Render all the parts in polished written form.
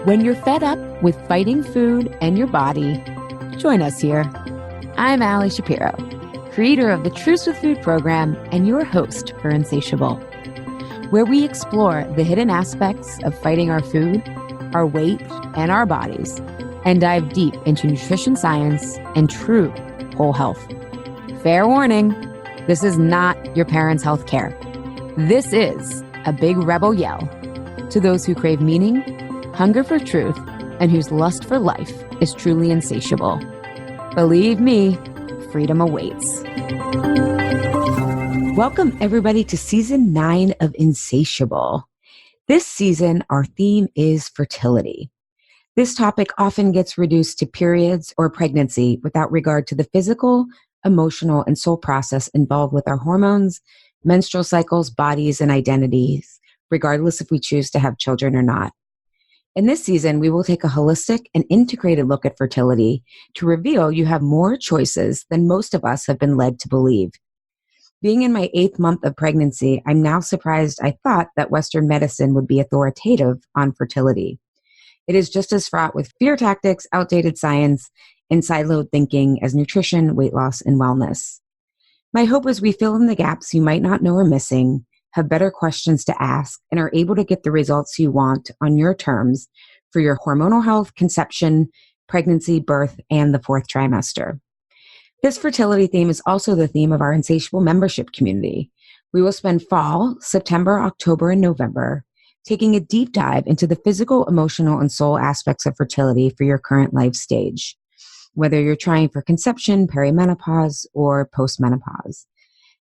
When you're fed up with fighting food and your body, join us here. I'm Allie Shapiro, creator of the Truce with Food program and your host for Insatiable, where we explore the hidden aspects of fighting our food, our weight, and our bodies, and dive deep into nutrition science and true whole health. Fair warning, this is not your parents' health care. This is a big rebel yell to those who crave meaning, hunger for truth, and whose lust for life is truly insatiable. Believe me, freedom awaits. Welcome, everybody, to Season 9 of Insatiable. This season, our theme is fertility. This topic often gets reduced to periods or pregnancy without regard to the physical, emotional, and soul process involved with our hormones, menstrual cycles, bodies, and identities, regardless if we choose to have children or not. In this season, we will take a holistic and integrated look at fertility to reveal you have more choices than most of us have been led to believe. Being in my 8th month of pregnancy, I'm now surprised I thought that Western medicine would be authoritative on fertility. It is just as fraught with fear tactics, outdated science, and siloed thinking as nutrition, weight loss, and wellness. My hope is we fill in the gaps you might not know are missing, have better questions to ask, and are able to get the results you want on your terms for your hormonal health, conception, pregnancy, birth, and the 4th trimester. This fertility theme is also the theme of our Insatiable membership community. We will spend fall, September, October, and November taking a deep dive into the physical, emotional, and soul aspects of fertility for your current life stage, whether you're trying for conception, perimenopause, or postmenopause,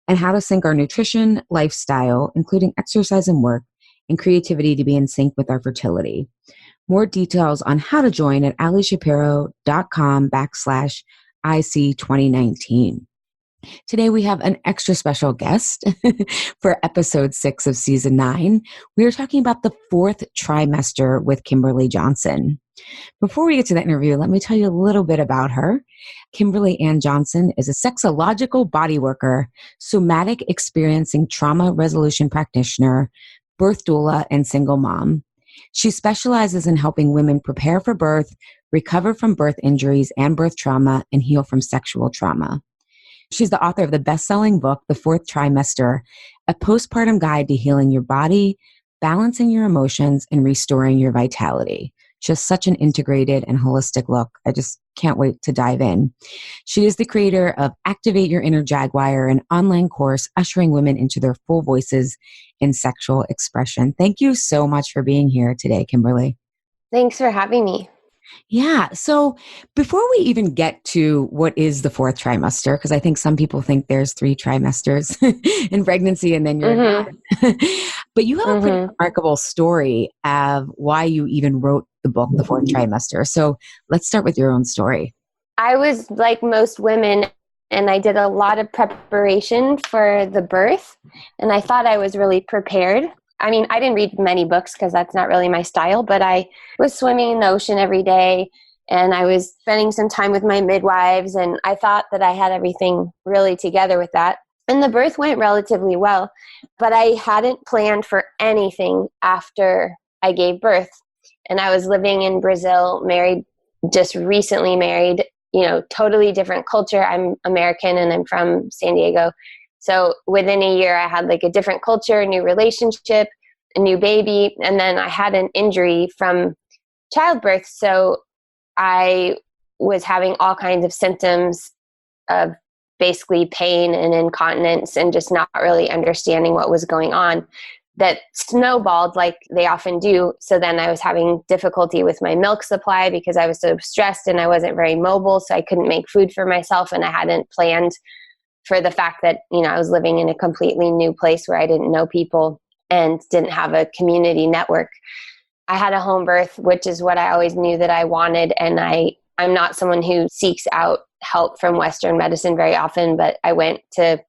and how to sync our nutrition, lifestyle, including exercise and work, and creativity to be in sync with our fertility. More details on how to join at allieshapiro.com/IC2019. Today we have an extra special guest for episode 6 of season 9. We are talking about the 4th trimester with Kimberly Johnson. Before we get to that interview, let me tell you a little bit about her. Kimberly Ann Johnson is a sexological body worker, somatic experiencing trauma resolution practitioner, birth doula, and single mom. She specializes in helping women prepare for birth, recover from birth injuries and birth trauma, and heal from sexual trauma. She's the author of the best-selling book, The 4th Trimester, a postpartum guide to healing your body, balancing your emotions, and restoring your vitality. Just such an integrated and holistic look. I just can't wait to dive in. She is the creator of Activate Your Inner Jaguar, an online course ushering women into their full voices in sexual expression. Thank you so much for being here today, Kimberly. Thanks for having me. Yeah. So before we even get to what is the 4th trimester, because I think some people think there's 3 trimesters in pregnancy and then you're not. But you have a pretty remarkable story of why you even wrote the book, The 4th Trimester. So let's start with your own story. I was like most women, and I did a lot of preparation for the birth, and I thought I was really prepared. I mean, I didn't read many books because that's not really my style, but I was swimming in the ocean every day, and I was spending some time with my midwives, and I thought that I had everything really together with that. And the birth went relatively well, but I hadn't planned for anything after I gave birth. And I was living in Brazil, married, just recently married, totally different culture. I'm American and I'm from San Diego. So within a year, I had like a different culture, a new relationship, a new baby. And then I had an injury from childbirth. So I was having all kinds of symptoms of basically pain and incontinence and just not really understanding what was going on. That snowballed like they often do. So then I was having difficulty with my milk supply because I was so stressed and I wasn't very mobile. So I couldn't make food for myself. And I hadn't planned for the fact that, I was living in a completely new place where I didn't know people and didn't have a community network. I had a home birth, which is what I always knew that I wanted. And I'm not someone who seeks out help from Western medicine very often, but I went to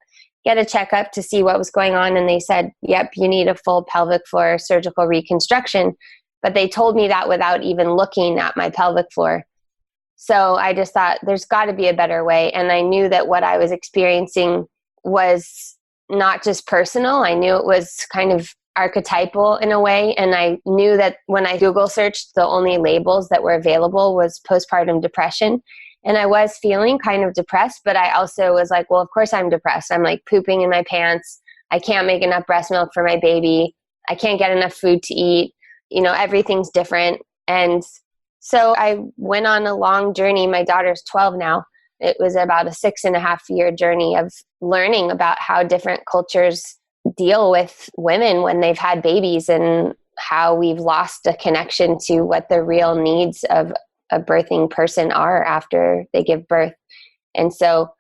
get a checkup to see what was going on. And they said, yep, you need a full pelvic floor surgical reconstruction. But they told me that without even looking at my pelvic floor. So I just thought there's got to be a better way. And I knew that what I was experiencing was not just personal. I knew it was kind of archetypal in a way. And I knew that when I Google searched, the only labels that were available was postpartum depression. And I was feeling kind of depressed, but I also was like, well, of course I'm depressed. I'm like pooping in my pants. I can't make enough breast milk for my baby. I can't get enough food to eat. Everything's different. And so I went on a long journey. My daughter's 12 now. It was about a 6.5-year journey of learning about how different cultures deal with women when they've had babies, and how we've lost a connection to what the real needs of a birthing person are after they give birth. And so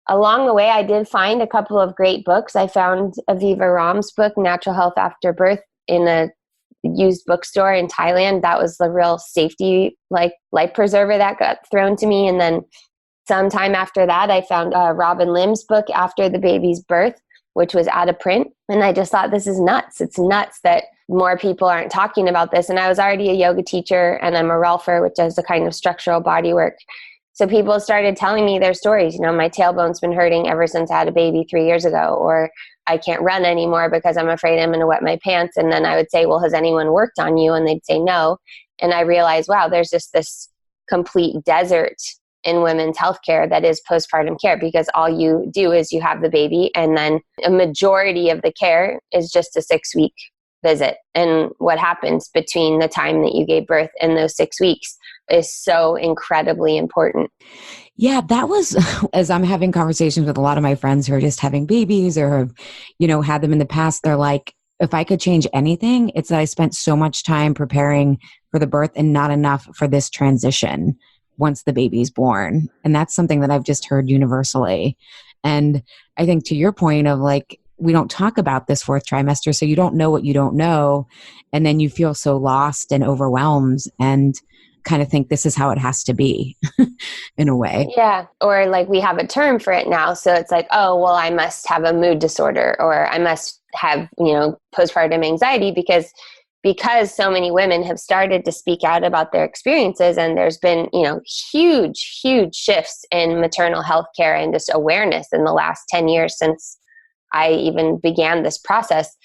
along the way, I did find a couple of great books. I found Aviva Ram's book, Natural Health After Birth, in a used bookstore in Thailand. That was the real safety, like, life preserver that got thrown to me. And then sometime after that, I found Robin Lim's book, After the Baby's Birth, which was out of print. And I just thought, this is nuts. It's nuts that more people aren't talking about this. And I was already a yoga teacher, and I'm a Relfer, which is a kind of structural body work. So people started telling me their stories. My tailbone's been hurting ever since I had a baby 3 years ago, or I can't run anymore because I'm afraid I'm going to wet my pants. And then I would say, well, has anyone worked on you? And they'd say no. And I realized, wow, there's just this complete desert in women's healthcare that is postpartum care, because all you do is you have the baby, and then a majority of the care is just a 6-week visit. And what happens between the time that you gave birth and those 6 weeks is so incredibly important. Yeah, that was, as I'm having conversations with a lot of my friends who are just having babies or have, had them in the past, they're like, if I could change anything, it's that I spent so much time preparing for the birth and not enough for this transition once the baby's born. And that's something that I've just heard universally. And I think to your point of like, we don't talk about this 4th trimester, so you don't know what you don't know. And then you feel so lost and overwhelmed and kind of think this is how it has to be in a way. Yeah. Or like we have a term for it now. So it's like, oh, well, I must have a mood disorder, or I must have, postpartum anxiety because so many women have started to speak out about their experiences. And there's been, huge, huge shifts in maternal health care and just awareness in the last 10 years since I even began this process.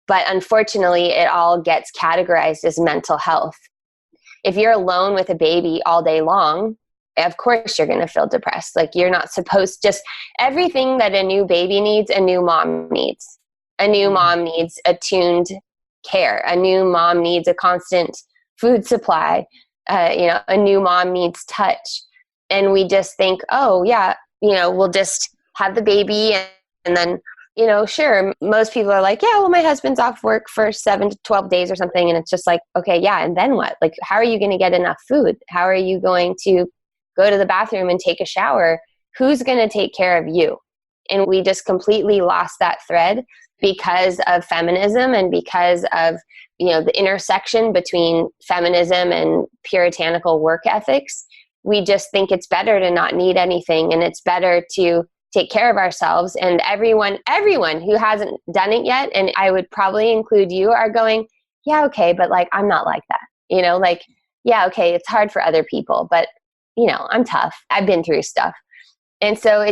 But unfortunately, it all gets categorized as mental health. If you're alone with a baby all day long, of course you're going to feel depressed. Like, you're not supposed, just everything that a new baby needs, a new mom needs. A new mom needs attuned care. A new mom needs a constant food supply. A new mom needs touch. And we just think, oh yeah, we'll just have the baby and then, sure, most people are like, yeah, well, my husband's off work for 7 to 12 days or something. And it's just like, okay, yeah. And then what? Like, how are you going to get enough food? How are you going to go to the bathroom and take a shower? Who's going to take care of you? And we just completely lost that thread because of feminism and because of, the intersection between feminism and puritanical work ethics. We just think it's better to not need anything, and it's better to take care of ourselves. And everyone who hasn't done it yet, and I would probably include you, are going, yeah, okay, but like, I'm not like that, yeah, okay, it's hard for other people, but I'm tough. I've been through stuff. And so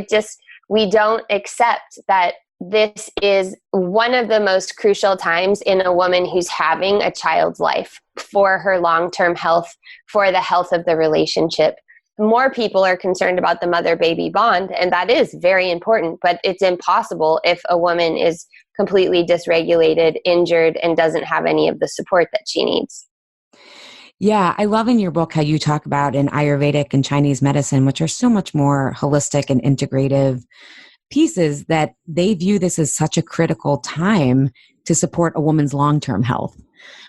we don't accept that this is one of the most crucial times in a woman who's having a child's life, for her long-term health, for the health of the relationship. More people are concerned about the mother-baby bond, and that is very important, but it's impossible if a woman is completely dysregulated, injured, and doesn't have any of the support that she needs. Yeah, I love in your book how you talk about in Ayurvedic and Chinese medicine, which are so much more holistic and integrative pieces, that they view this as such a critical time to support a woman's long-term health.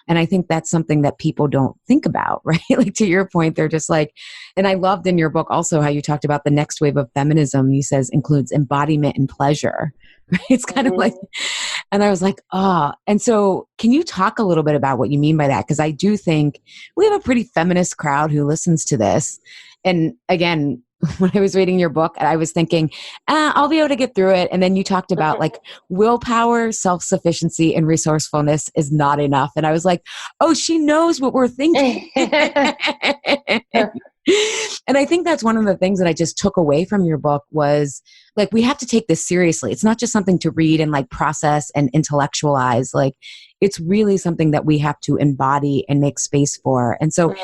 And I think that's something that people don't think about, right? Like, to your point, they're just like, and I loved in your book also how you talked about the next wave of feminism, you says includes embodiment and pleasure. Right? It's kind of like, and I was like, and so can you talk a little bit about what you mean by that? Because I do think we have a pretty feminist crowd who listens to this. And again, when I was reading your book, I was thinking, I'll be able to get through it. And then you talked about like willpower, self-sufficiency, and resourcefulness is not enough. And I was like, oh, she knows what we're thinking. And I think that's one of the things that I just took away from your book was like, we have to take this seriously. It's not just something to read and like process and intellectualize. Like, it's really something that we have to embody and make space for. And so,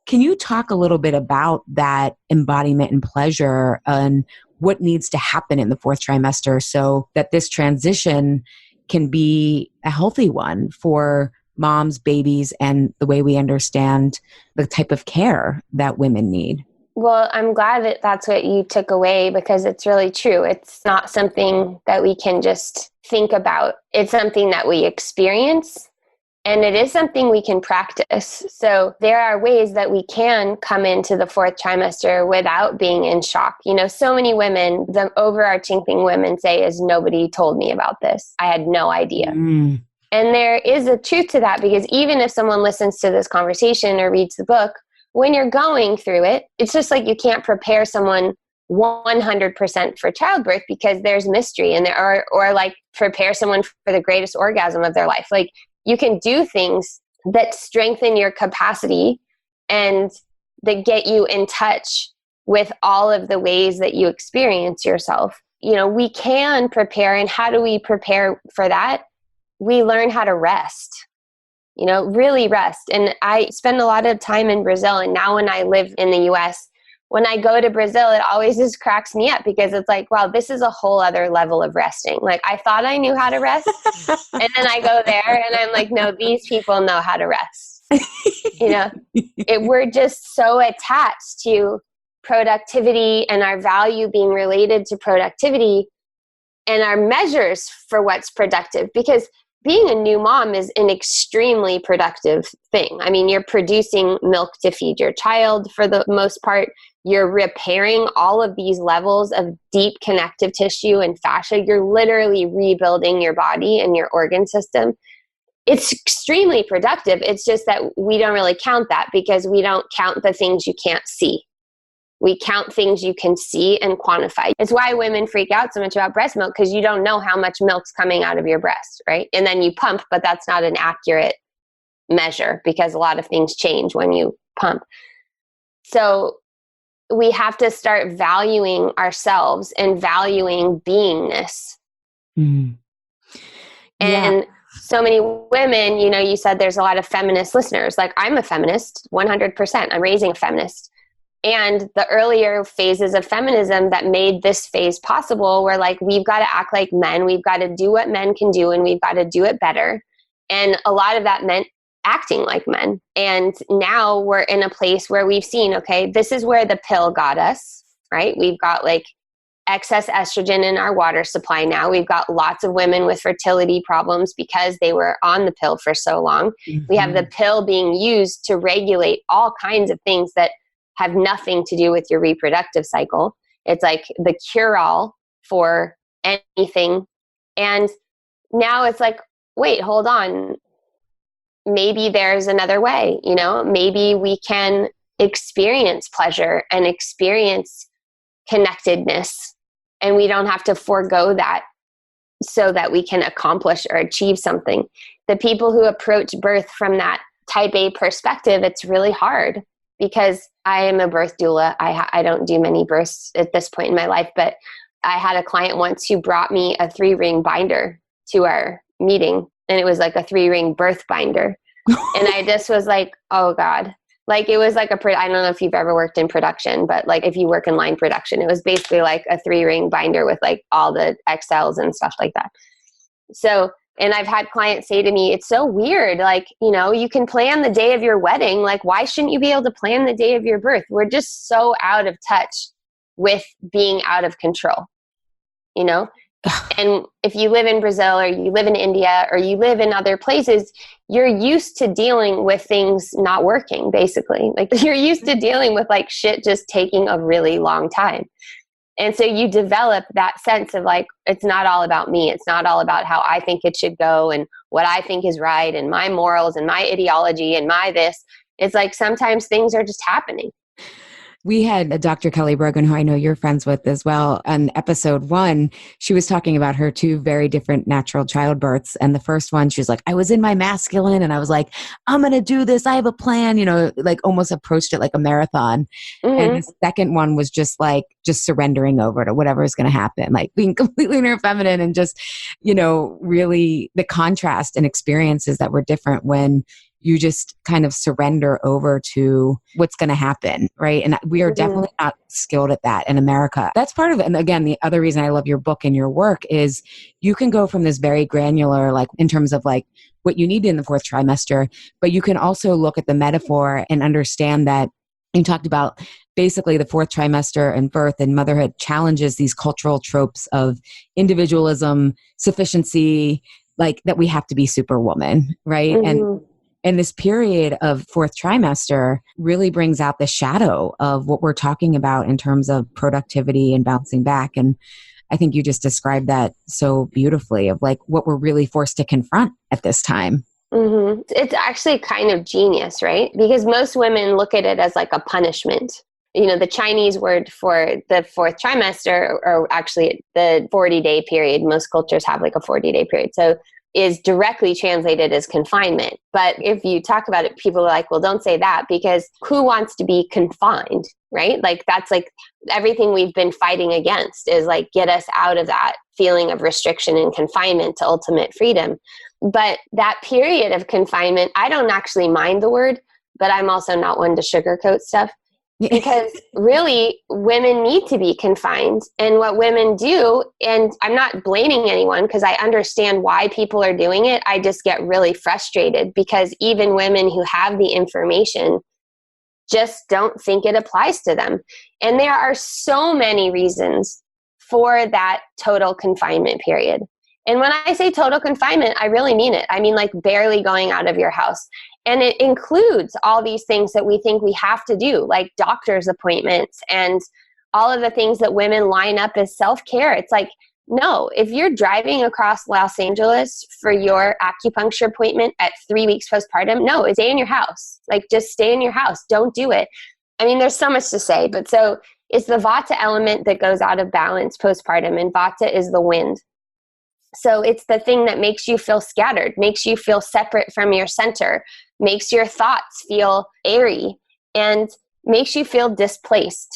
can you talk a little bit about that embodiment and pleasure and what needs to happen in the fourth trimester so that this transition can be a healthy one for moms, babies, and the way we understand the type of care that women need? Well, I'm glad that that's what you took away, because it's really true. It's not something that we can just think about. It's something that we experience, and it is something we can practice. So there are ways that we can come into the fourth trimester without being in shock. You know, so many women, the overarching thing women say is, nobody told me about this. I had no idea. And there is a truth to that, because even if someone listens to this conversation or reads the book, when you're going through it, it's just like you can't prepare someone 100% for childbirth because there's mystery in there, or like prepare someone for the greatest orgasm of their life. Like, you can do things that strengthen your capacity and that get you in touch with all of the ways that you experience yourself. You know, we can prepare. And how do we prepare for that? We learn how to rest, you know, really rest. And I spend a lot of time in Brazil. And now when I live in the US, when I go to Brazil, it always just cracks me up, because it's like, wow, this is a whole other level of resting. Like, I thought I knew how to rest. And then I go there and I'm like, no, these people know how to rest. You know, we're just so attached to productivity and our value being related to productivity and our measures for what's productive, because being a new mom is an extremely productive thing. I mean, you're producing milk to feed your child for the most part. You're repairing all of these levels of deep connective tissue and fascia. You're literally rebuilding your body and your organ system. It's extremely productive. It's just that we don't really count that, because we don't count the things you can't see. We count things you can see and quantify. It's why women freak out so much about breast milk, because you don't know how much milk's coming out of your breast, right? And then you pump, but that's not an accurate measure, because a lot of things change when you pump. So we have to start valuing ourselves and valuing beingness. Mm. And so many women, you know, you said there's a lot of feminist listeners. Like, I'm a feminist, 100%. I'm raising a feminist. And the earlier phases of feminism that made this phase possible were like, we've got to act like men. We've got to do what men can do, and we've got to do it better. And a lot of that meant acting like men. And now we're in a place where we've seen, okay, this is where the pill got us, right? We've got like excess estrogen in our water supply now. We've got lots of women with fertility problems because they were on the pill for so long. Mm-hmm. We have the pill being used to regulate all kinds of things that have nothing to do with your reproductive cycle. It's like the cure-all for anything. And now it's like, wait, hold on. Maybe there's another way, you know? Maybe we can experience pleasure and experience connectedness, and we don't have to forego that so that we can accomplish or achieve something. The people who approach birth from that type A perspective, it's really hard, because I am a birth doula. I don't do many births at this point in my life, but I had a client once who brought me a 3-ring binder to our meeting, and it was like a 3-ring birth binder. And I just was like, oh God. Like, it was like I don't know if you've ever worked in production, but like if you work in line production, it was basically like a 3-ring binder with like all the XLs and stuff like that. So, and I've had clients say to me, it's so weird. Like, you know, you can plan the day of your wedding. Like, why shouldn't you be able to plan the day of your birth? We're just so out of touch with being out of control, you know? And if you live in Brazil, or you live in India, or you live in other places, you're used to dealing with things not working, basically. Like, you're used to dealing with like shit just taking a really long time. And so you develop that sense of like, it's not all about me. It's not all about how I think it should go and what I think is right and my morals and my ideology and my this. It's like sometimes things are just happening. We had a Dr. Kelly Brogan, who I know you're friends with as well. On episode 1, she was talking about her 2 very different natural childbirths. And the first one, she was like, I was in my masculine and I was like, I'm going to do this. I have a plan, like almost approached it like a marathon. And Mm-hmm. the second one was just like, just surrendering over to whatever is going to happen, like being completely in her feminine and just, really the contrast and experiences that were different when you just kind of surrender over to what's going to happen, right? And we are Mm-hmm. definitely not skilled at that in America. That's part of it. And again, the other reason I love your book and your work is you can go from this very granular, like in terms of like what you need in the 4th trimester, but you can also look at the metaphor and understand that you talked about basically the 4th trimester and birth and motherhood challenges these cultural tropes of individualism, sufficiency, like that we have to be superwoman, right? And this period of 4th trimester really brings out the shadow of what we're talking about in terms of productivity and bouncing back. And I think you just described that so beautifully of like what we're really forced to confront at this time. Mm-hmm. It's actually kind of genius, right? Because most women look at it as like a punishment. The Chinese word for the 4th trimester, or actually the 40-day period, most cultures have like a 40-day period. So is directly translated as confinement. But if you talk about it, people are like, well, don't say that, because who wants to be confined, right? Like that's like everything we've been fighting against is like, get us out of that feeling of restriction and confinement to ultimate freedom. But that period of confinement, I don't actually mind the word, but I'm also not one to sugarcoat stuff. Because really, women need to be confined. And what women do, and I'm not blaming anyone because I understand why people are doing it. I just get really frustrated because even women who have the information just don't think it applies to them. And there are so many reasons for that total confinement period. And when I say total confinement, I really mean it. I mean like barely going out of your house. And it includes all these things that we think we have to do, like doctor's appointments and all of the things that women line up as self-care. It's like, no, if you're driving across Los Angeles for your acupuncture appointment at 3 weeks postpartum, no, stay in your house. Like just stay in your house. Don't do it. I mean, there's so much to say, but so it's the Vata element that goes out of balance postpartum, and Vata is the wind. So it's the thing that makes you feel scattered, makes you feel separate from your center, makes your thoughts feel airy, and makes you feel displaced.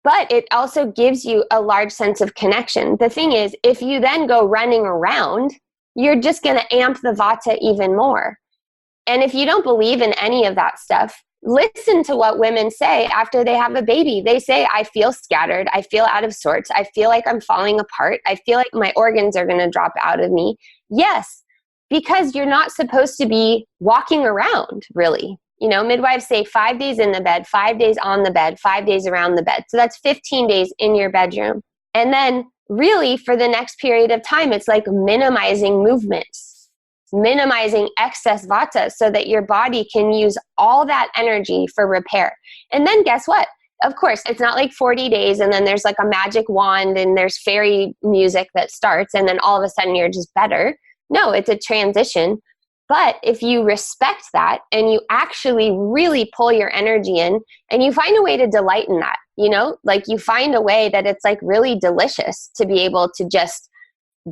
But it also gives you a large sense of connection. The thing is, if you then go running around, you're just going to amp the Vata even more. And if you don't believe in any of that stuff, listen to what women say after they have a baby. They say, I feel scattered. I feel out of sorts. I feel like I'm falling apart. I feel like my organs are going to drop out of me. Yes, because you're not supposed to be walking around, really. Midwives say 5 days in the bed, 5 days on the bed, 5 days around the bed. So that's 15 days in your bedroom. And then really for the next period of time, it's like minimizing movements, minimizing excess Vata so that your body can use all that energy for repair. And then guess what? Of course, it's not like 40 days and then there's like a magic wand and there's fairy music that starts and then all of a sudden you're just better. No, it's a transition. But if you respect that and you actually really pull your energy in and you find a way to delight in that, like you find a way that it's like really delicious to be able to just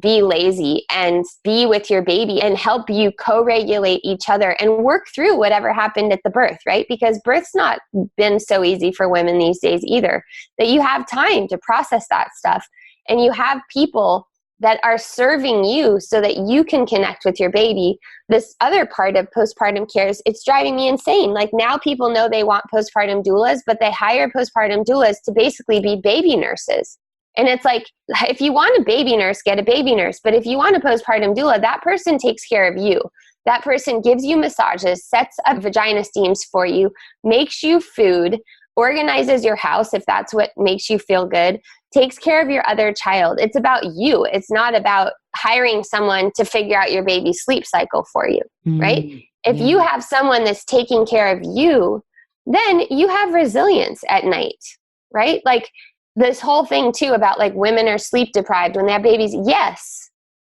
be lazy and be with your baby and help you co-regulate each other and work through whatever happened at the birth, right? Because birth's not been so easy for women these days either, that you have time to process that stuff and you have people that are serving you so that you can connect with your baby. This other part of postpartum care is, it's driving me insane. Like now people know they want postpartum doulas, but they hire postpartum doulas to basically be baby nurses. And it's like, if you want a baby nurse, get a baby nurse. But if you want a postpartum doula, that person takes care of you. That person gives you massages, sets up vagina steams for you, makes you food, organizes your house if that's what makes you feel good, takes care of your other child. It's about you. It's not about hiring someone to figure out your baby's sleep cycle for you, right? If you have someone that's taking care of you, then you have resilience at night, right? Like this whole thing too about like women are sleep deprived when they have babies. Yes.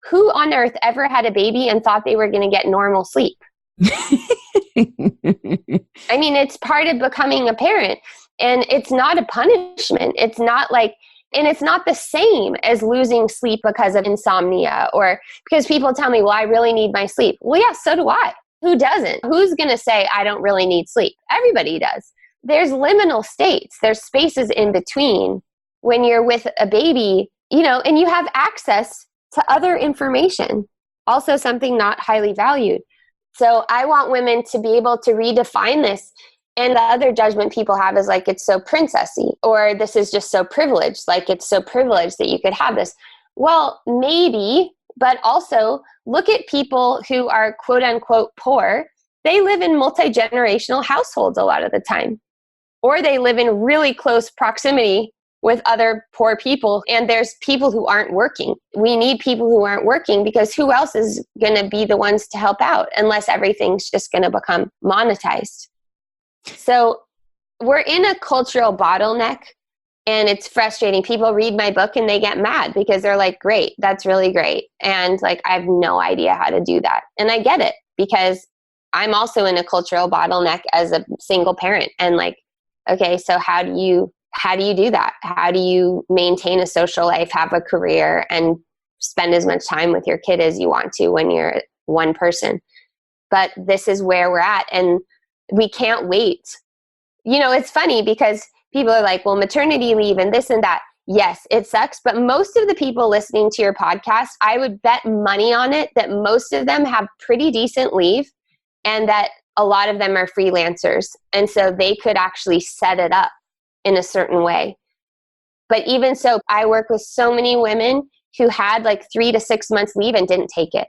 Who on earth ever had a baby and thought they were going to get normal sleep? I mean, it's part of becoming a parent. And it's not a punishment. It's not like, and it's not the same as losing sleep because of insomnia, or because people tell me, well, I really need my sleep. Well, yeah, so do I. Who doesn't? Who's going to say I don't really need sleep? Everybody does. There's liminal states. There's spaces in between when you're with a baby, and you have access to other information, also something not highly valued. So I want women to be able to redefine this. And the other judgment people have is like, it's so princessy, or this is just so privileged. Like, it's so privileged that you could have this. Well, maybe, but also look at people who are quote unquote poor. They live in multi-generational households a lot of the time, or they live in really close proximity with other poor people. And there's people who aren't working. We need people who aren't working, because who else is going to be the ones to help out unless everything's just going to become monetized? So we're in a cultural bottleneck, and it's frustrating. People read my book and they get mad because they're like, great, that's really great. And like, I have no idea how to do that. And I get it, because I'm also in a cultural bottleneck as a single parent. And like, okay, so how do you do that? How do you maintain a social life, have a career, and spend as much time with your kid as you want to when you're one person? But this is where we're at, and we can't wait. It's funny because people are like, well, maternity leave and this and that. Yes, it sucks. But most of the people listening to your podcast, I would bet money on it that most of them have pretty decent leave, and that a lot of them are freelancers. And so they could actually set it up in a certain way. But even so, I work with so many women who had like 3 to 6 months leave and didn't take it.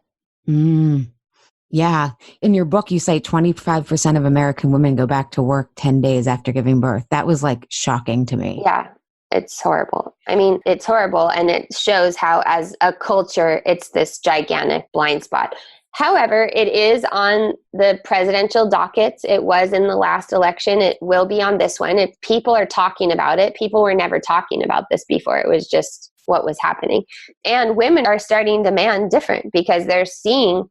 Yeah. In your book, you say 25% of American women go back to work 10 days after giving birth. That was like shocking to me. Yeah, it's horrible. I mean, it's horrible. And it shows how, as a culture, it's this gigantic blind spot. However, it is on the presidential dockets. It was in the last election. It will be on this one. If people are talking about it, people were never talking about this before. It was just what was happening. And women are starting to demand different, because they're seeing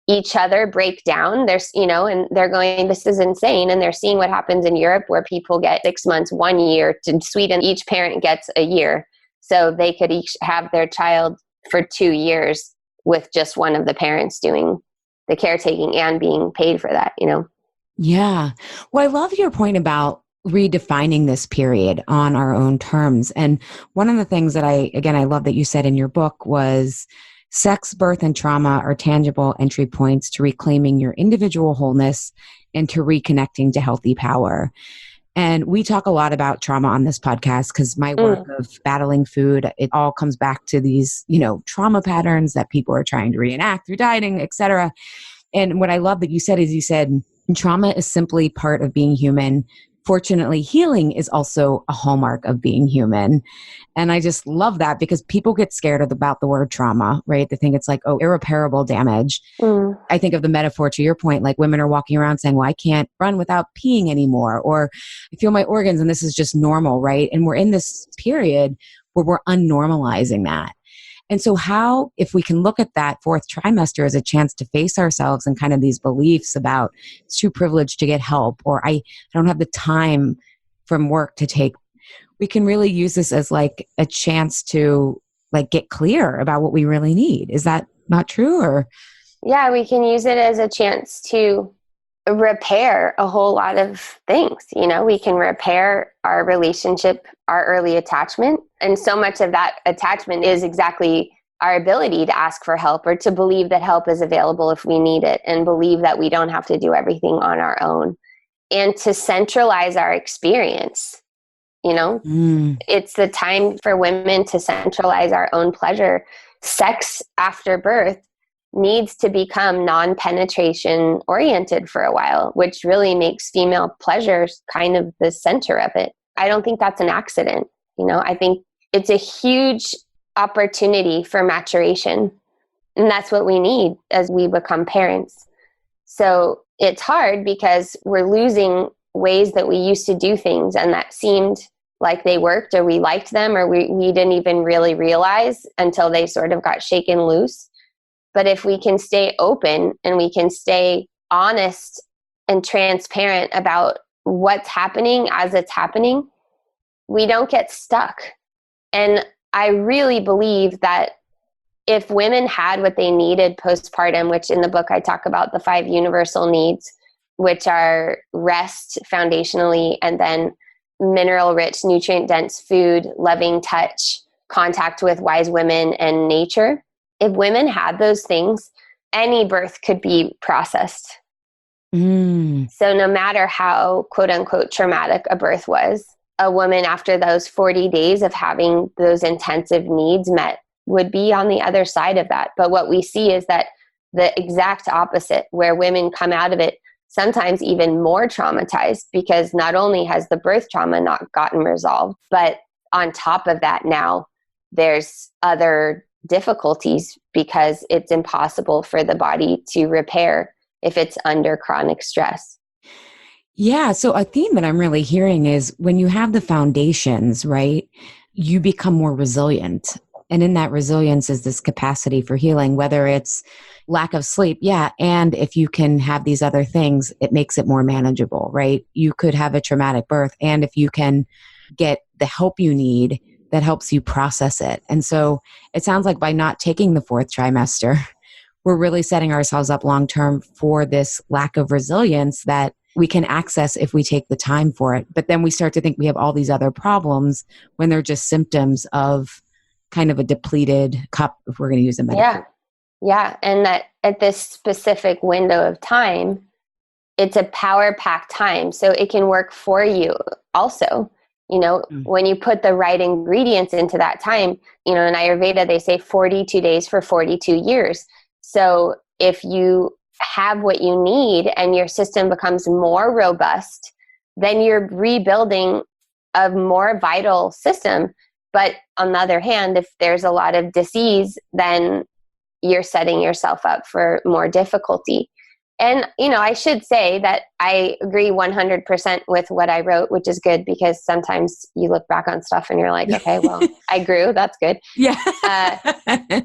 each other break down. There's, and they're going, this is insane. And they're seeing what happens in Europe, where people get 6 months, 1 year. To Sweden, each parent gets a year. So they could each have their child for 2 years with just one of the parents doing the caretaking and being paid for that, Yeah. Well, I love your point about redefining this period on our own terms. And one of the things that I love that you said in your book was, sex, birth, and trauma are tangible entry points to reclaiming your individual wholeness and to reconnecting to healthy power. And we talk a lot about trauma on this podcast, because my work of battling food, it all comes back to these, trauma patterns that people are trying to reenact through dieting, et cetera. And what I love that you said is, you said, trauma is simply part of being human. Fortunately, healing is also a hallmark of being human. And I just love that, because people get scared about the word trauma, right? They think it's like, oh, irreparable damage. I think of the metaphor to your point, like women are walking around saying, well, I can't run without peeing anymore, or I feel my organs and this is just normal, right? And we're in this period where we're unnormalizing that. And so how, if we can look at that fourth trimester as a chance to face ourselves and kind of these beliefs about it's too privileged to get help, or I don't have the time from work to take, we can really use this as like a chance to like get clear about what we really need. Is that not true? Or yeah, we can use it as a chance to repair a whole lot of things. We can repair our relationship, our early attachment. And so much of that attachment is exactly our ability to ask for help, or to believe that help is available if we need it, and believe that we don't have to do everything on our own, and to centralize our experience. It's the time for women to centralize our own pleasure. Sex after birth needs to become non-penetration oriented for a while, which really makes female pleasure kind of the center of it. I don't think that's an accident. I think it's a huge opportunity for maturation. And that's what we need as we become parents. So it's hard, because we're losing ways that we used to do things, and that seemed like they worked, or we liked them, or we didn't even really realize until they sort of got shaken loose. But if we can stay open and we can stay honest and transparent about what's happening as it's happening, we don't get stuck. And I really believe that if women had what they needed postpartum, which in the book I talk about the 5 universal needs, which are rest foundationally, and then mineral rich, nutrient dense food, loving touch, contact with wise women and nature. If women had those things, any birth could be processed. So no matter how quote unquote traumatic a birth was, a woman after those 40 days of having those intensive needs met would be on the other side of that. But what we see is that the exact opposite, where women come out of it sometimes even more traumatized, because not only has the birth trauma not gotten resolved, but on top of that now there's other difficulties because it's impossible for the body to repair if it's under chronic stress. Yeah. So a theme that I'm really hearing is when you have the foundations, right, you become more resilient. And in that resilience is this capacity for healing, whether it's lack of sleep. Yeah. And if you can have these other things, it makes it more manageable, right? You could have a traumatic birth. And if you can get the help you need, that helps you process it. And so it sounds like by not taking the 4th trimester, we're really setting ourselves up long term for this lack of resilience that we can access if we take the time for it. But then we start to think we have all these other problems when they're just symptoms of kind of a depleted cup, if we're going to use a metaphor. Yeah. And that at this specific window of time, it's a power packed time. So it can work for you also. When you put the right ingredients into that time, in Ayurveda, they say 42 days for 42 years. So if you have what you need and your system becomes more robust, then you're rebuilding a more vital system. But on the other hand, if there's a lot of disease, then you're setting yourself up for more difficulty. And, I should say that I agree 100% with what I wrote, which is good, because sometimes you look back on stuff and you're like, okay, well, I grew. That's good. Yeah.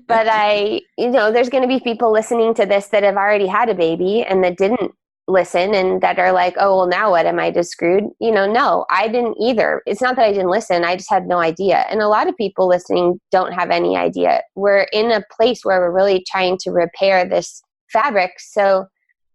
But there's going to be people listening to this that have already had a baby and that didn't listen and that are like, oh, well, now what? Am I just screwed? No, I didn't either. It's not that I didn't listen. I just had no idea. And a lot of people listening don't have any idea. We're in a place where we're really trying to repair this fabric. So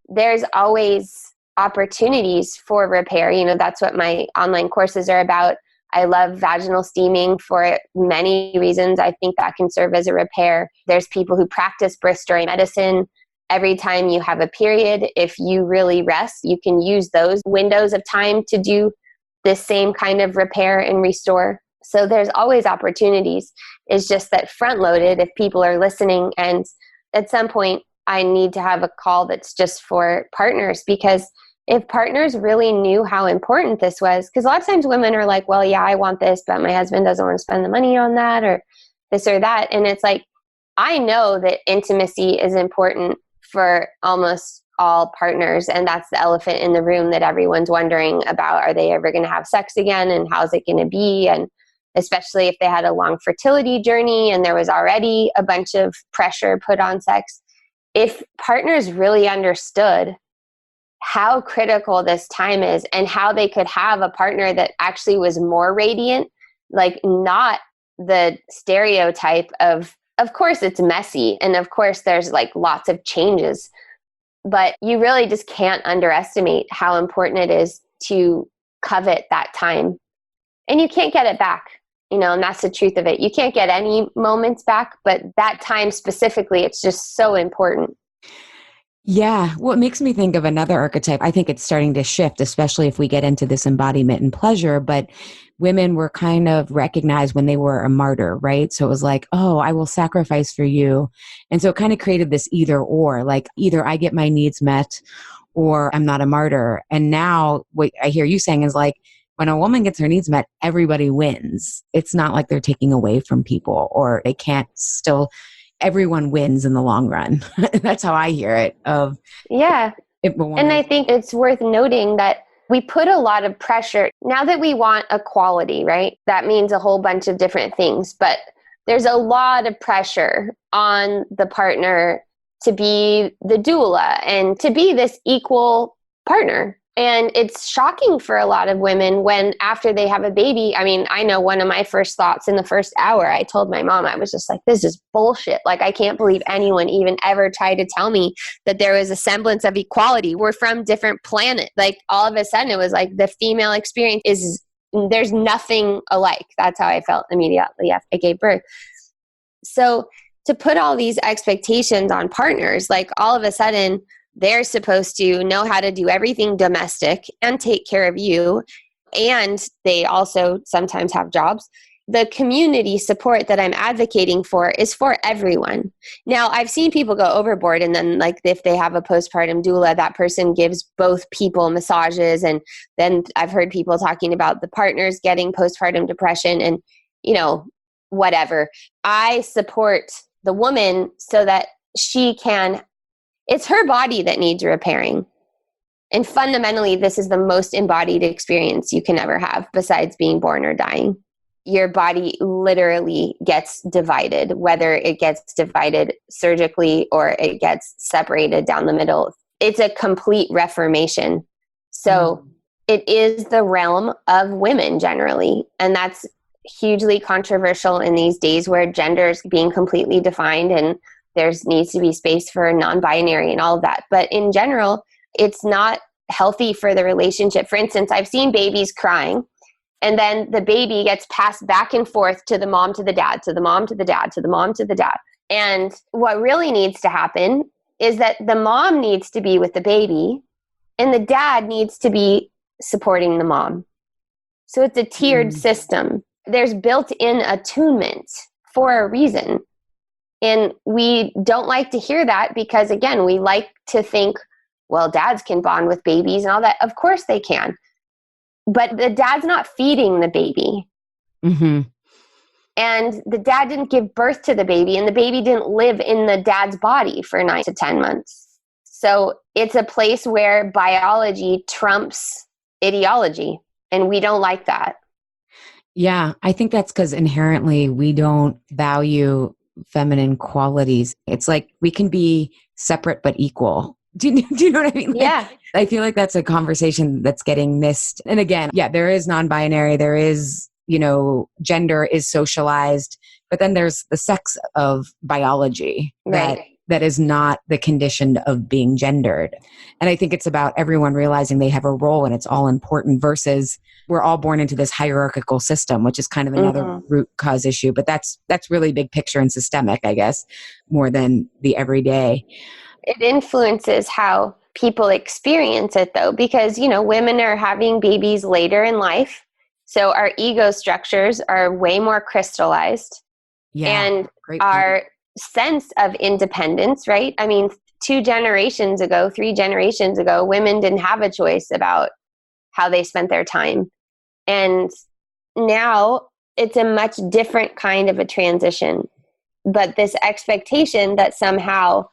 there's always opportunities for repair. That's what my online courses are about. I love vaginal steaming for many reasons. I think that can serve as a repair. There's people who practice birth story medicine. Every time you have a period, if you really rest, you can use those windows of time to do this same kind of repair and restore. So there's always opportunities. It's just that front loaded, if people are listening, and at some point I need to have a call that's just for partners, because if partners really knew how important this was, because a lot of times women are like, well, yeah, I want this, but my husband doesn't want to spend the money on that or this or that. And it's like, I know that intimacy is important for almost all partners. And that's the elephant in the room that everyone's wondering about. Are they ever going to have sex again? And how's it going to be? And especially if they had a long fertility journey and there was already a bunch of pressure put on sex. If partners really understood how critical this time is and how they could have a partner that actually was more radiant, like not the stereotype of course it's messy. And of course there's like lots of changes, but you really just can't underestimate how important it is to covet that time. And you can't get it back, and that's the truth of it. You can't get any moments back, but that time specifically, it's just so important. Yeah. Well, it makes me think of another archetype. I think it's starting to shift, especially if we get into this embodiment and pleasure. But women were kind of recognized when they were a martyr, right? So it was like, oh, I will sacrifice for you. And so it kind of created this either or, like either I get my needs met or I'm not a martyr. And now what I hear you saying is like, when a woman gets her needs met, everybody wins. It's not like they're taking away from people or they can't still... Everyone wins in the long run. That's how I hear it. Yeah. And I think it's worth noting that we put a lot of pressure. Now that we want equality, right? That means a whole bunch of different things, but there's a lot of pressure on the partner to be the doula and to be this equal partner. And it's shocking for a lot of women when after they have a baby, I mean, I know one of my first thoughts in the first hour, I told my mom, I was just like, this is bullshit. Like, I can't believe anyone even ever tried to tell me that there was a semblance of equality. We're from different planets. Like, all of a sudden it was like the female experience is, there's nothing alike. That's how I felt immediately after I gave birth. So to put all these expectations on partners, like all of a sudden they're supposed to know how to do everything domestic and take care of you. And they also sometimes have jobs. The community support that I'm advocating for is for everyone. Now, I've seen people go overboard, and then like if they have a postpartum doula, that person gives both people massages. And then I've heard people talking about the partners getting postpartum depression and, whatever. I support the woman so that she can, it's her body that needs repairing. And fundamentally, this is the most embodied experience you can ever have besides being born or dying. Your body literally gets divided, whether it gets divided surgically or it gets separated down the middle. It's a complete reformation. So it is the realm of women generally. And that's hugely controversial in these days where gender is being completely defined and needs to be space for non-binary and all of that. But in general, it's not healthy for the relationship. For instance, I've seen babies crying, and then the baby gets passed back and forth to the mom, to the dad, to the mom, to the dad, to the mom, to the dad. And what really needs to happen is that the mom needs to be with the baby and the dad needs to be supporting the mom. So it's a tiered system. There's built-in attunement for a reason. And we don't like to hear that because, again, we like to think, well, dads can bond with babies and all that. Of course they can. But the dad's not feeding the baby. Mm-hmm. And the dad didn't give birth to the baby, and the baby didn't live in the dad's body for 9 to 10 months. So it's a place where biology trumps ideology, and we don't like that. Yeah, I think that's because inherently we don't value feminine qualities. It's like we can be separate but equal. Do you know what I mean? Yeah. I feel like that's a conversation that's getting missed. And again, yeah, there is non-binary, there is, gender is socialized, but then there's the sex of biology that is not the condition of being gendered. And I think it's about everyone realizing they have a role and it's all important versus we're all born into this hierarchical system, which is kind of another root cause issue. But that's really big picture and systemic, I guess, more than the everyday. It influences how people experience it, though, because, women are having babies later in life. So our ego structures are way more crystallized. Yeah, and our sense of independence, right? I mean, 2 generations ago, 3 generations ago, women didn't have a choice about how they spent their time. And now it's a much different kind of a transition. But this expectation that somehow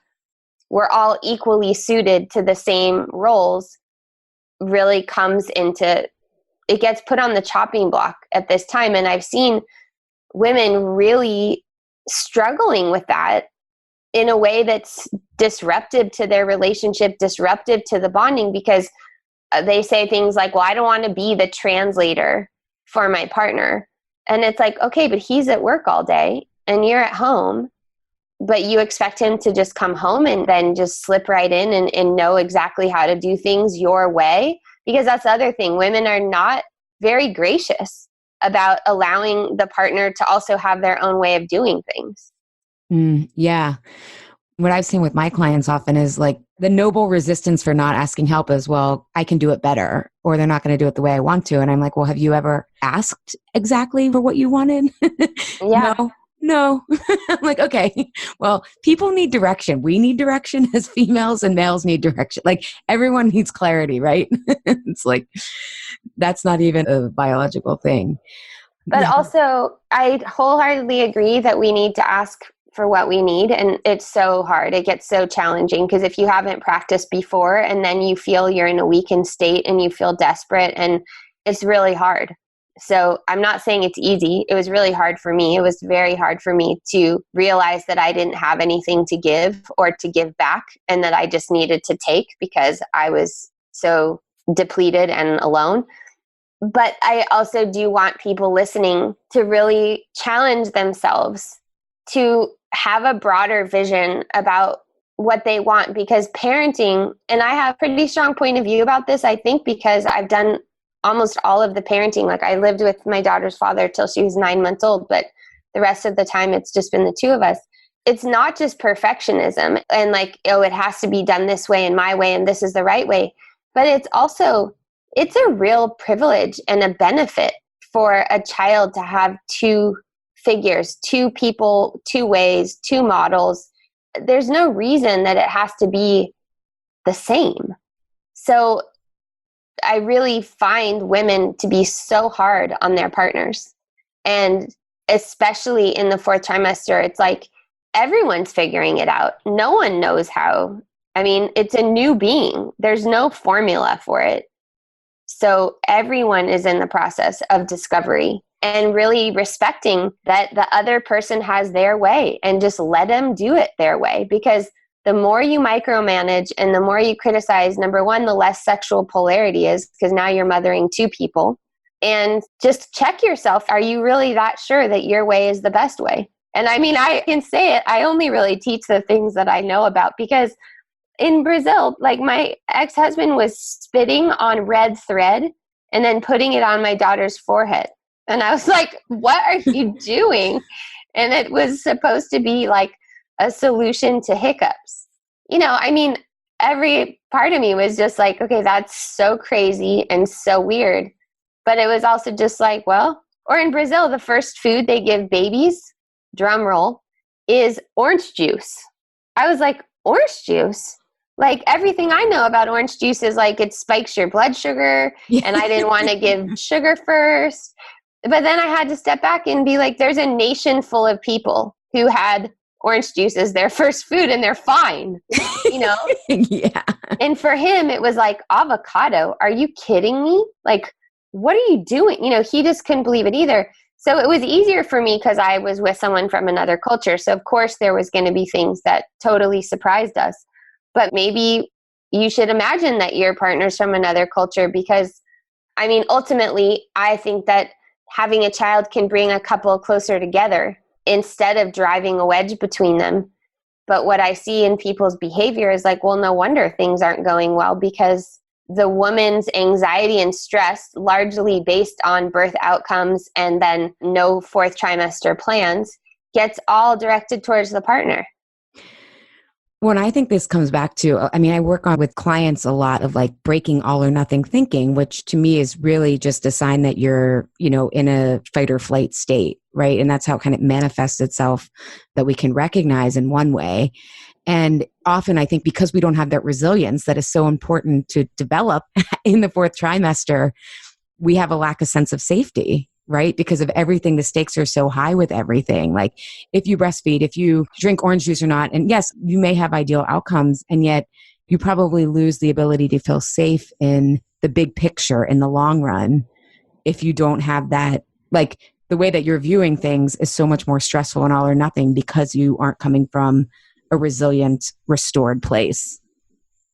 we're all equally suited to the same roles really comes into, it gets put on the chopping block at this time. And I've seen women really struggling with that in a way that's disruptive to their relationship, disruptive to the bonding, because they say things like, well, I don't want to be the translator for my partner. And it's like, okay, but he's at work all day and you're at home, but you expect him to just come home and then just slip right in and know exactly how to do things your way. Because that's the other thing. Women are not very gracious about allowing the partner to also have their own way of doing things. Yeah. What I've seen with my clients often is like the noble resistance for not asking help is, well, I can do it better, or they're not going to do it the way I want to. And I'm like, well, have you ever asked exactly for what you wanted? Yeah. No. I'm like, okay, well, people need direction. We need direction as females, and males need direction. Like everyone needs clarity, right? It's like, that's not even a biological thing. But also, I wholeheartedly agree that we need to ask for what we need. And it's so hard. It gets so challenging because if you haven't practiced before and then you feel you're in a weakened state and you feel desperate, and it's really hard. So I'm not saying it's easy. It was really hard for me. It was very hard for me to realize that I didn't have anything to give or to give back, and that I just needed to take because I was so depleted and alone. But I also do want people listening to really challenge themselves to have a broader vision about what they want, because parenting, and I have a pretty strong point of view about this, I think, because I've done almost all of the parenting. Like, I lived with my daughter's father till she was 9 months old, but the rest of the time it's just been the two of us. It's not just perfectionism and like, oh, it has to be done this way and my way and this is the right way. But it's also, it's a real privilege and a benefit for a child to have two figures, two people, two ways, two models. There's no reason that it has to be the same. So I really find women to be so hard on their partners. And especially in the fourth trimester, it's like everyone's figuring it out. No one knows how. I mean, it's a new being. There's no formula for it. So everyone is in the process of discovery, and really respecting that the other person has their way and just let them do it their way. Because the more you micromanage and the more you criticize, number one, the less sexual polarity is, because now you're mothering two people. And just check yourself. Are you really that sure that your way is the best way? And I mean, I can say it. I only really teach the things that I know about, because in Brazil, like, my ex-husband was spitting on red thread and then putting it on my daughter's forehead. And I was like, what are you doing? And it was supposed to be like a solution to hiccups. You know, I mean, every part of me was just like, okay, that's so crazy and so weird. But it was also just like, well, or in Brazil, the first food they give babies, drum roll, is orange juice. I was like, orange juice? Like, everything I know about orange juice is like it spikes your blood sugar, and I didn't want to give sugar first. But then I had to step back and be like, there's a nation full of people who had orange juice as their first food and they're fine, you know? Yeah. And for him, it was like, avocado? Are you kidding me? Like, what are you doing? You know, he just couldn't believe it either. So it was easier for me because I was with someone from another culture. So of course there was going to be things that totally surprised us. But maybe you should imagine that your partner's from another culture, because, I mean, ultimately, I think that having a child can bring a couple closer together instead of driving a wedge between them. But what I see in people's behavior is like, well, no wonder things aren't going well, because the woman's anxiety and stress, largely based on birth outcomes and then no fourth trimester plans, gets all directed towards the partner. When I think this comes back to, I mean, I work on with clients a lot of like breaking all or nothing thinking, which to me is really just a sign that you're, you know, in a fight or flight state, right? And that's how it kind of manifests itself, that we can recognize in one way. And often I think because we don't have that resilience that is so important to develop in the fourth trimester, we have a lack of sense of safety, right? Because of everything, the stakes are so high with everything. Like, if you breastfeed, if you drink orange juice or not, and yes, you may have ideal outcomes, and yet you probably lose the ability to feel safe in the big picture in the long run if you don't have that. Like, the way that you're viewing things is so much more stressful and all or nothing because you aren't coming from a resilient, restored place.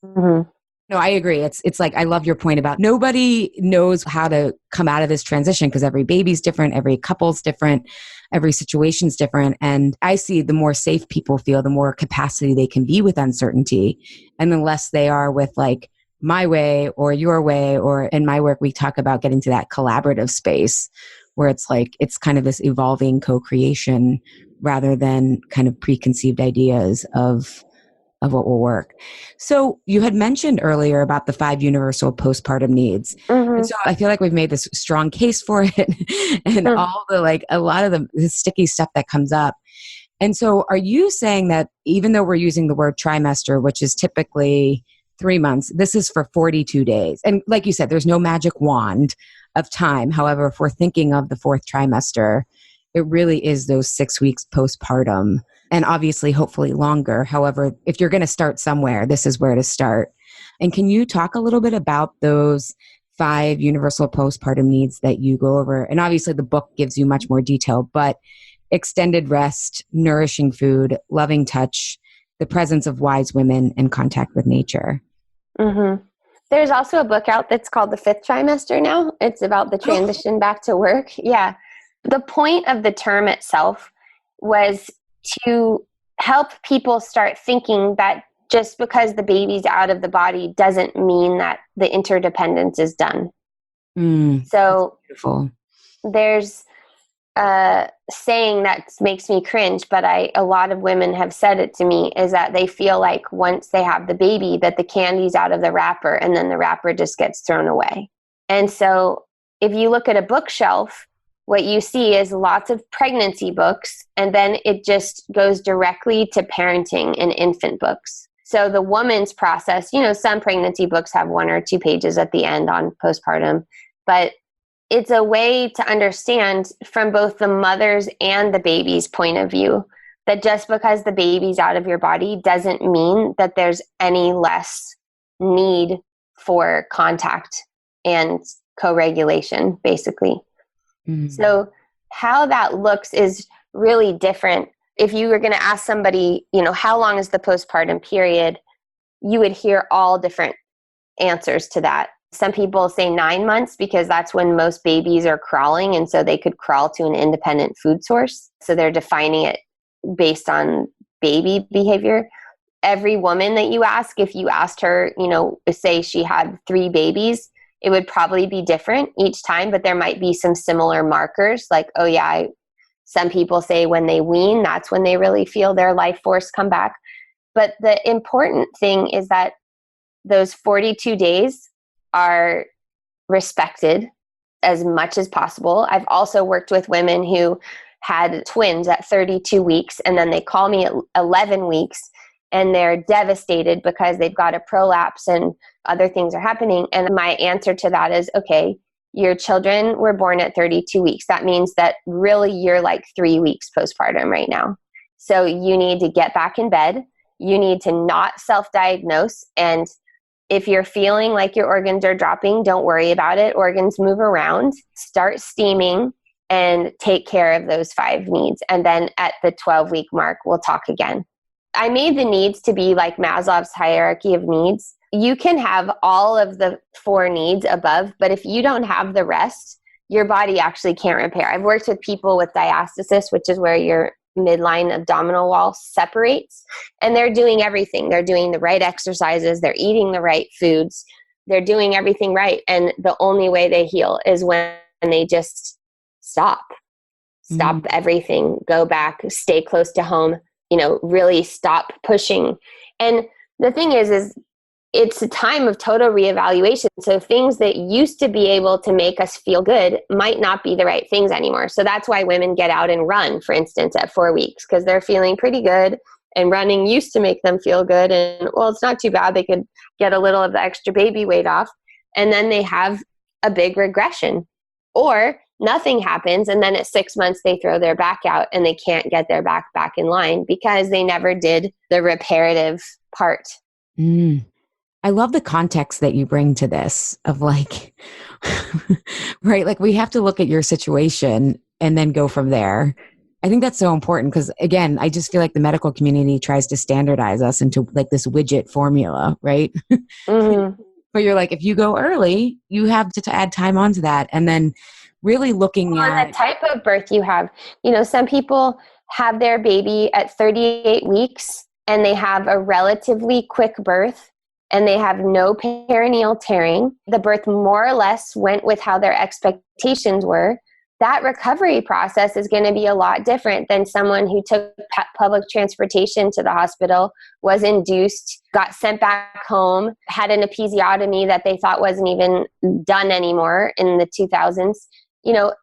Mm-hmm. No, I agree. It's like, I love your point about nobody knows how to come out of this transition, because every baby's different, every couple's different, every situation's different. And I see the more safe people feel, the more capacity they can be with uncertainty, and the less they are with like my way or your way. Or in my work, we talk about getting to that collaborative space where it's like, it's kind of this evolving co-creation rather than kind of preconceived ideas of what will work. So you had mentioned earlier about the 5 universal postpartum needs. Mm-hmm. And so I feel like we've made this strong case for it and all the, like, a lot of the sticky stuff that comes up. And so are you saying that even though we're using the word trimester, which is typically 3 months, this is for 42 days? And like you said, there's no magic wand of time. However, if we're thinking of the fourth trimester, it really is those 6 weeks postpartum. And obviously, hopefully longer. However, if you're going to start somewhere, this is where to start. And can you talk a little bit about those 5 universal postpartum needs that you go over? And obviously, the book gives you much more detail, but extended rest, nourishing food, loving touch, the presence of wise women, and contact with nature. Mm-hmm. There's also a book out that's called The Fifth Trimester now. It's about the transition back to work. Yeah. The point of the term itself was to help people start thinking that just because the baby's out of the body doesn't mean that the interdependence is done. So beautiful. There's a saying that makes me cringe, but a lot of women have said it to me, is that they feel like once they have the baby that the candy's out of the wrapper and then the wrapper just gets thrown away. And so if you look at a bookshelf, what you see is lots of pregnancy books, and then it just goes directly to parenting and infant books. So the woman's process, some pregnancy books have 1 or 2 pages at the end on postpartum, but it's a way to understand from both the mother's and the baby's point of view that just because the baby's out of your body doesn't mean that there's any less need for contact and co-regulation, basically. So how that looks is really different. If you were going to ask somebody, how long is the postpartum period, you would hear all different answers to that. Some people say 9 months because that's when most babies are crawling, and so they could crawl to an independent food source. So they're defining it based on baby behavior. Every woman that you ask, if you asked her, say she had 3 babies, it would probably be different each time, but there might be some similar markers like, some people say when they wean, that's when they really feel their life force come back. But the important thing is that those 42 days are respected as much as possible. I've also worked with women who had twins at 32 weeks, and then they call me at 11 weeks, and they're devastated because they've got a prolapse and other things are happening. And my answer to that is, okay, your children were born at 32 weeks. That means that really you're like 3 weeks postpartum right now. So you need to get back in bed. You need to not self-diagnose. And if you're feeling like your organs are dropping, don't worry about it. Organs move around. Start steaming and take care of those 5 needs. And then at the 12-week mark, we'll talk again. I made the needs to be like Maslow's hierarchy of needs. You can have all of the 4 needs above, but if you don't have the rest, your body actually can't repair. I've worked with people with diastasis, which is where your midline abdominal wall separates, and they're doing everything. They're doing the right exercises. They're eating the right foods. They're doing everything right. And the only way they heal is when they just stop everything, go back, stay close to home, really stop pushing. And the thing is it's a time of total reevaluation. So things that used to be able to make us feel good might not be the right things anymore. So that's why women get out and run, for instance, at 4 weeks, because they're feeling pretty good, and running used to make them feel good. And it's not too bad. They could get a little of the extra baby weight off, and then they have a big regression, or nothing happens. And then at 6 months, they throw their back out and they can't get their back in line because they never did the reparative part. I love the context that you bring to this of like, right? Like we have to look at your situation and then go from there. I think that's so important because again, I just feel like the medical community tries to standardize us into like this widget formula, right? Mm-hmm. But you're like, if you go early, you have to add time onto that. And then really looking at the type of birth you have. Some people have their baby at 38 weeks and they have a relatively quick birth, and they have no perineal tearing. The birth more or less went with how their expectations were. That recovery process is going to be a lot different than someone who took public transportation to the hospital, was induced, got sent back home, had an episiotomy that they thought wasn't even done anymore in the 2000s.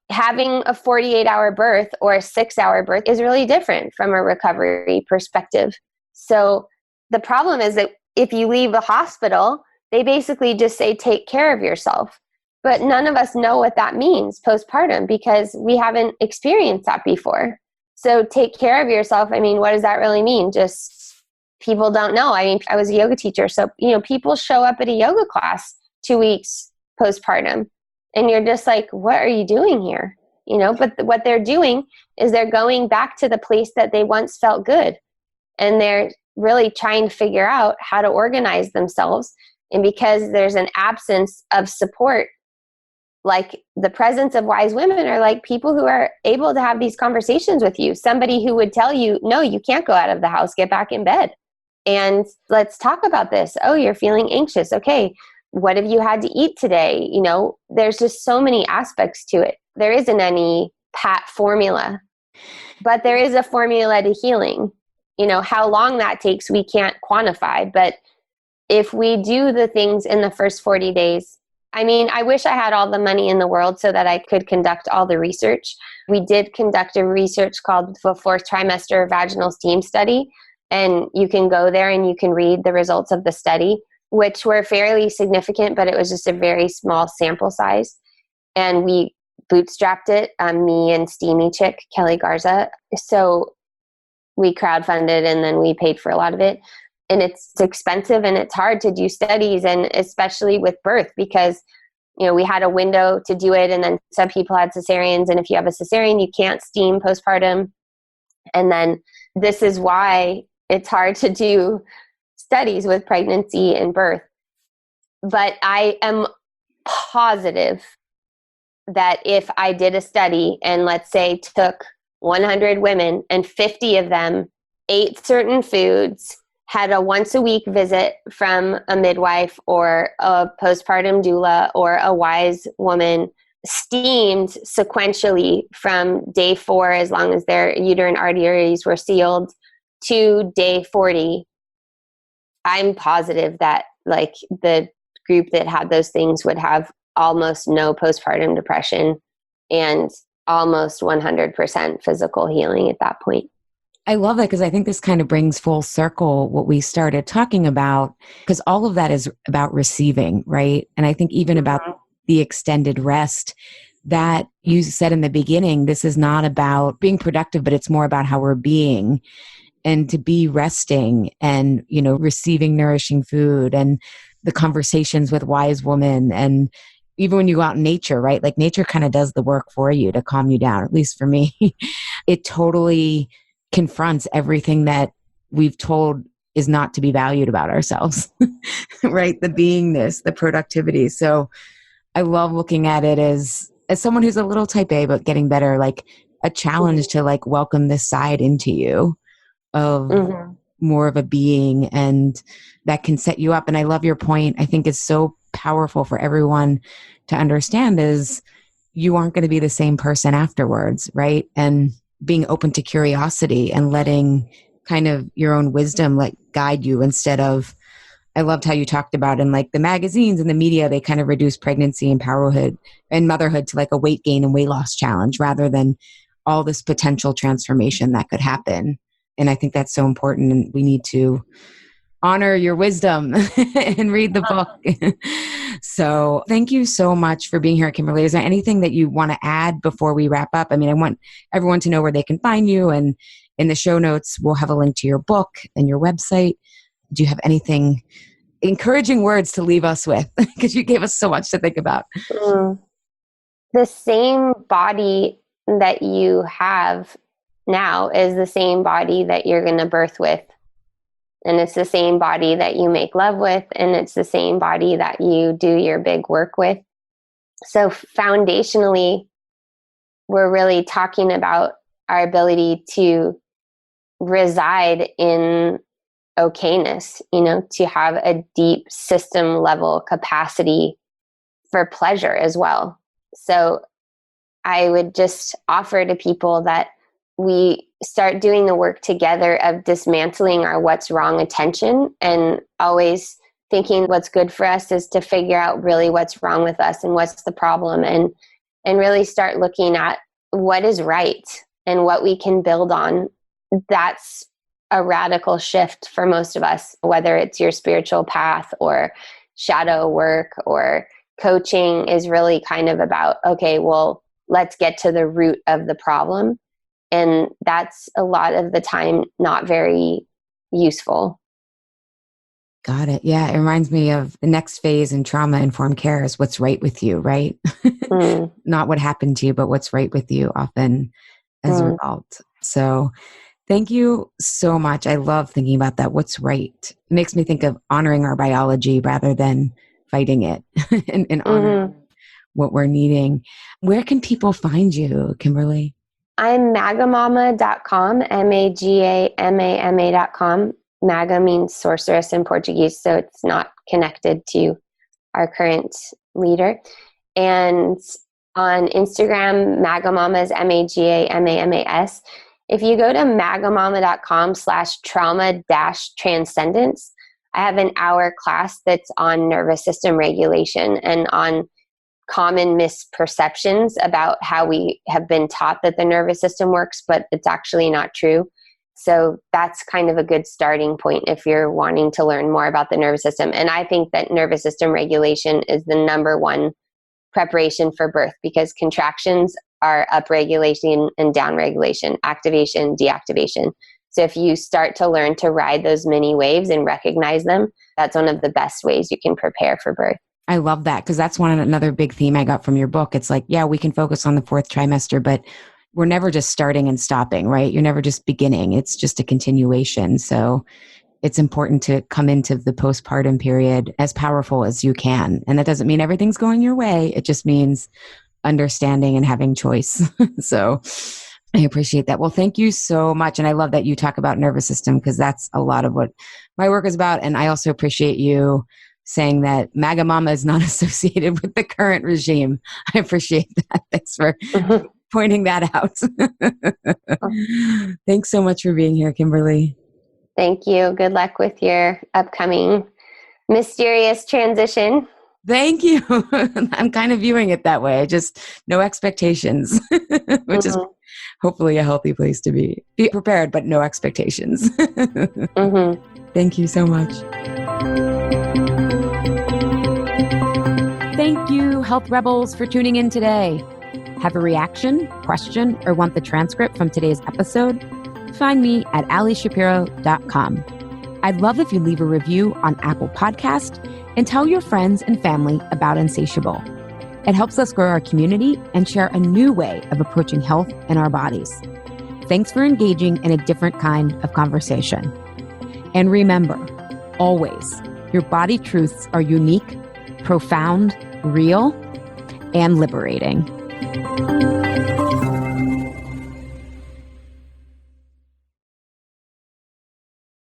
Having a 48-hour birth or a 6-hour birth is really different from a recovery perspective. So the problem is that if you leave the hospital, they basically just say, take care of yourself. But none of us know what that means postpartum because we haven't experienced that before. So take care of yourself. I mean, what does that really mean? Just people don't know. I mean, I was a yoga teacher. So, people show up at a yoga class 2 weeks postpartum and you're just like, what are you doing here? But what they're doing is they're going back to the place that they once felt good. And they're really trying to figure out how to organize themselves. And because there's an absence of support, like the presence of wise women are like people who are able to have these conversations with you. Somebody who would tell you, no, you can't go out of the house, get back in bed. And let's talk about this. Oh, you're feeling anxious. Okay. What have you had to eat today? You know, there's just so many aspects to it. There isn't any pat formula, but there is a formula to healing. You know, how long that takes, we can't quantify. But if we do the things in the first 40 days, I mean, I wish I had all the money in the world so that I could conduct all the research. We did conduct a research called the fourth trimester vaginal steam study. And you can go there and you can read the results of the study, which were fairly significant, but it was just a very small sample size. And we bootstrapped it, me and Steamy Chick, Kelly Garza. So we crowdfunded and then we paid for a lot of it. And it's expensive and it's hard to do studies, and especially with birth, because, you know, we had a window to do it and then some people had cesareans. And if you have a cesarean, you can't steam postpartum. And then this is why it's hard to do studies with pregnancy and birth. But I am positive that if I did a study and let's say took 100 women and 50 of them ate certain foods, had a once a week visit from a midwife or a postpartum doula or a wise woman, steamed sequentially from day 4, as long as their uterine arteries were sealed, to day 40, I'm positive that like the group that had those things would have almost no postpartum depression and almost 100% physical healing at that point. I love that, because I think this kind of brings full circle what we started talking about, because all of that is about receiving, right? And I think even about the extended rest that you said in the beginning, this is not about being productive, but it's more about how we're being, and to be resting and, you know, receiving nourishing food and the conversations with wise women. And even when you go out in nature, right? Like nature kind of does the work for you to calm you down, at least for me. It totally confronts everything that we've told is not to be valued about ourselves, right? The beingness, the productivity. So I love looking at it as someone who's a little type A, but getting better, like a challenge to like welcome this side into you of more of a being, and that can set you up. And I love your point. I think it's so powerful for everyone to understand is you aren't going to be the same person afterwards, right? And being open to curiosity and letting kind of your own wisdom like guide you, instead of, I loved how you talked about in like the magazines and the media, they kind of reduce pregnancy and parenthood and motherhood to like a weight gain and weight loss challenge rather than all this potential transformation that could happen. And I think that's so important, and we need to honor your wisdom and read the book. So thank you so much for being here, Kimberly. Is there anything that you want to add before we wrap up? I mean, I want everyone to know where they can find you, and in the show notes, we'll have a link to your book and your website. Do you have anything, encouraging words to leave us with? Because you gave us so much to think about. The same body that you have now is the same body that you're going to birth with. And it's the same body that you make love with. And it's the same body that you do your big work with. So foundationally, we're really talking about our ability to reside in okayness, you know, to have a deep system level capacity for pleasure as well. So I would just offer to people that we start doing the work together of dismantling our what's wrong attention, and always thinking what's good for us is to figure out really what's wrong with us and what's the problem, and really start looking at what is right and what we can build on. That's a radical shift for most of us, whether it's your spiritual path or shadow work or coaching, is really kind of about, okay, well, let's get to the root of the problem. And that's a lot of the time not very useful. Got it. Yeah. It reminds me of the next phase in trauma-informed care is what's right with you, right? Not what happened to you, but what's right with you often as a result. So Thank you so much. I love thinking about that. What's right? It makes me think of honoring our biology rather than fighting it and honoring what we're needing. Where can people find you, Kimberly? I'm magamama.com, MAGAMAMA.com. Maga means sorceress in Portuguese, so it's not connected to our current leader. And on Instagram, Magamama is MAGAMAMAS. If you go to magamama.com/trauma-transcendence, I have an hour class that's on nervous system regulation and on common misperceptions about how we have been taught that the nervous system works, but it's actually not true. So that's kind of a good starting point if you're wanting to learn more about the nervous system. And I think that nervous system regulation is the number one preparation for birth, because contractions are upregulation and downregulation, activation, deactivation. So if you start to learn to ride those mini waves and recognize them, that's one of the best ways you can prepare for birth. I love that, because that's another big theme I got from your book. It's like, yeah, we can focus on the fourth trimester, but we're never just starting and stopping, right? You're never just beginning. It's just a continuation. So it's important to come into the postpartum period as powerful as you can. And that doesn't mean everything's going your way. It just means understanding and having choice. So I appreciate that. Well, thank you so much. And I love that you talk about nervous system, because that's a lot of what my work is about. And I also appreciate you saying that MAGA Mama is not associated with the current regime. I appreciate that. Thanks for pointing that out. Thanks so much for being here, Kimberly. Thank you. Good luck with your upcoming mysterious transition. Thank you. I'm kind of viewing it that way. Just no expectations, which is hopefully a healthy place to be. Be prepared, but no expectations. Thank you so much. Thank you, Health Rebels, for tuning in today. Have a reaction, question, or want the transcript from today's episode? Find me at alishapiro.com. I'd love if you leave a review on Apple Podcast and tell your friends and family about Insatiable. It helps us grow our community and share a new way of approaching health in our bodies. Thanks for engaging in a different kind of conversation. And remember, always, your body truths are unique, profound, real, and liberating.